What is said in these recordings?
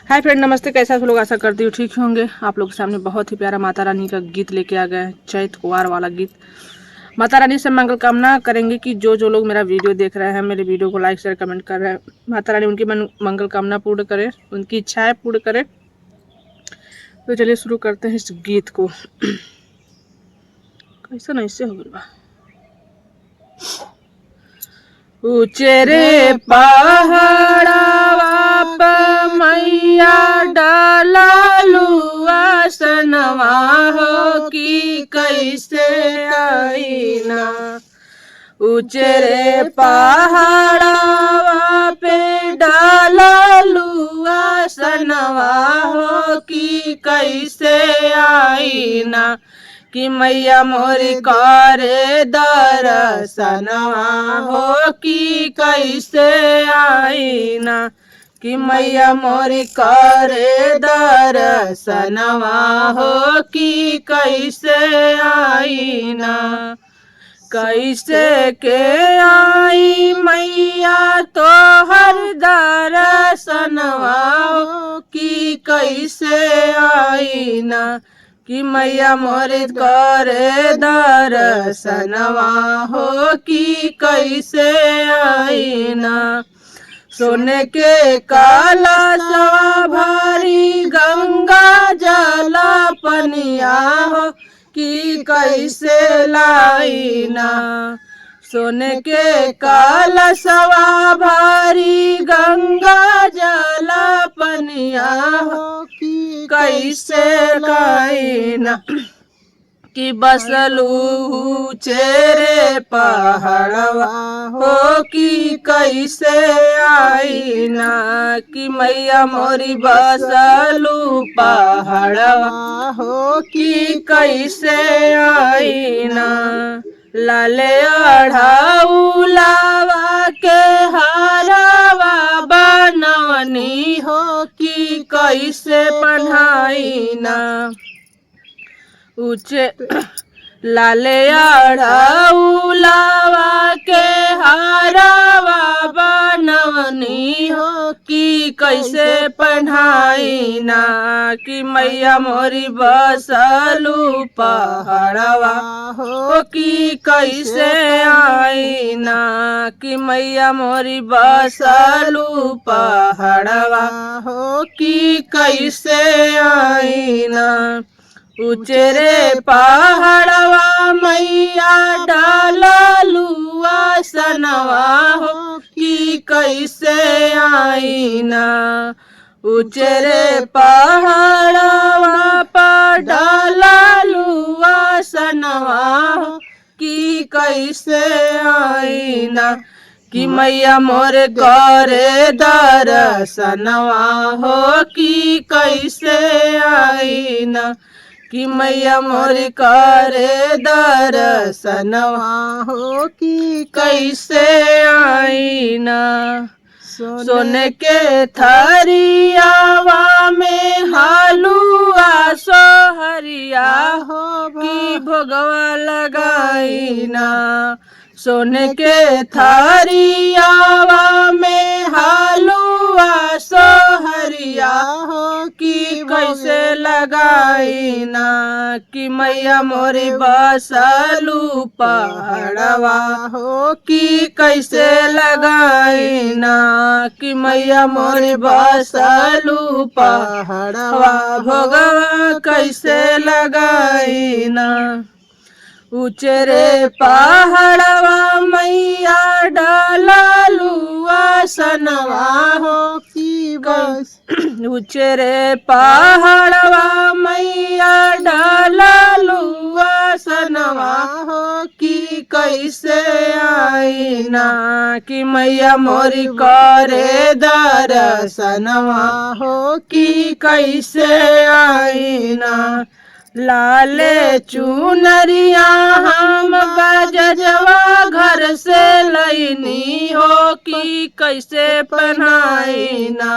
Hi friend, नमस्ते। कैसे आप लोग? आशा करती हूँ ठीक होंगे। आप लोग के सामने बहुत ही प्यारा माता रानी का गीत लेके आ गए हैं, चैत कुवार वाला गीत। माता रानी से मंगल कामना करेंगे कि जो जो लोग मेरा वीडियो देख रहे हैं, मेरे वीडियो को लाइक शेयर कमेंट कर रहे हैं, माता रानी उनकी मंगल कामना पूर्ण करे, उनकी इच्छाएं पूर्ण करे। तो चलिए शुरू करते हैं इस गीत को। कैसा नहीं से हो गया। उचेरे पहाड़वा प मैया डाललुआ सनवा हो कि कैसे आईना। उचेरे पहाड़वा पे डाललुआ सनवा हो कि कैसे आईना। कि मैया मोरी करे दर्शनवा हो कि कैसे आईना। कि मैया मोरी करे दर्शनवा हो कि कैसे आईना। कैसे के आई मैया तो हर दर्शनवा हो कि कैसे आईना। कि मैया मोरी करे दर्शनवा हो कि कैसे आईना। सोने के कलशवा भारी गंगा जल पनिया हो कि कैसे लाईना। सोने के कलशवा भारी गंगा जल पनिया हो कि कैसे लाईना। कि बसलू चेरे पहाड़वा हो कि कैसे आईना। कि मैया मोरी बसलू पहाड़वा हो कि कैसे आईना। लाले अढ़ाउलावा के हारवा बनवनी हो कि कैसे पढ़ाईना। ऊंचे लाले अढ़ाउलावा के हारवा बनवनी हो कि कैसे पढ़ाईना। कि मैया मोरी बसलू पहाड़वा हो कि कैसे आईना। कि मैया मोरी बसलू पहाड़वा हो कि कैसे आईना। उचेरे पहाड़वा मैया डाललुआ सनवा हो कि कैसे आईना। उचेरे पहाड़वा पर डाललुआ सनवा हो कि कैसे आईना। कि मैया मोर करे दर्शनवा हो कि कैसे आईना। कि मैया मोरी करे दर्शनवा हो कि कैसे आईना। सोने के थरियावा में हलुआ सोहरिया हो कि भोगवा लगाईना। सोने के थरियावा में हलुआ सोहरिया हो कि कैसे लगाईना। कि मैया मोरी बसलू पहाड़वा हो कि कैसे लगाईना। कि मैया मोरी बसलू पहाड़वा भोगवा कैसे लगाईना। उचेरे पहाड़वा मैया डाललुआ सनवा हो कि बस। उचेरे पहाड़वा मैया डाललुआ सनवा हो कि कैसे आईना। कि मैया मोरी करे दर्शनवा हो कि कैसे आईना। लाले चुनरिया हम बजजवा घर से लईनी हो कि कैसे पहनाईना।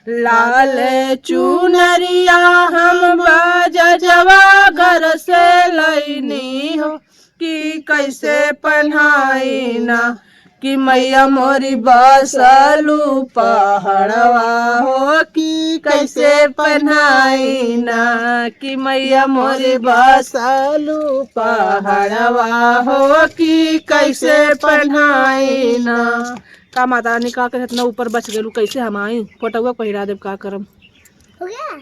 लाले चुनरिया हम बजजवा घर से लईनी हो कि कैसे पहनाईना। कि मैया मोरी बसलू पहाड़वा हो कि कैसे पहनाई ना, कि मैया मोरी बसलू पहाड़वा हो कि कैसे पहनाई ना। का माता रानी का के इतना ऊपर बच गेलू, कैसे हम आई फोटोआ पहिरा देव, का करम। हो गया।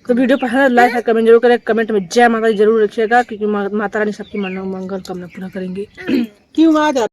तो वीडियो पसंद है लाइक और कमेंट जरूर करें, कमेंट में जय माता दी जरूर रखिएगा, क्योंकि माता रानी सबकी मंगल कामना पूरा करेंगे। क्यों आ जा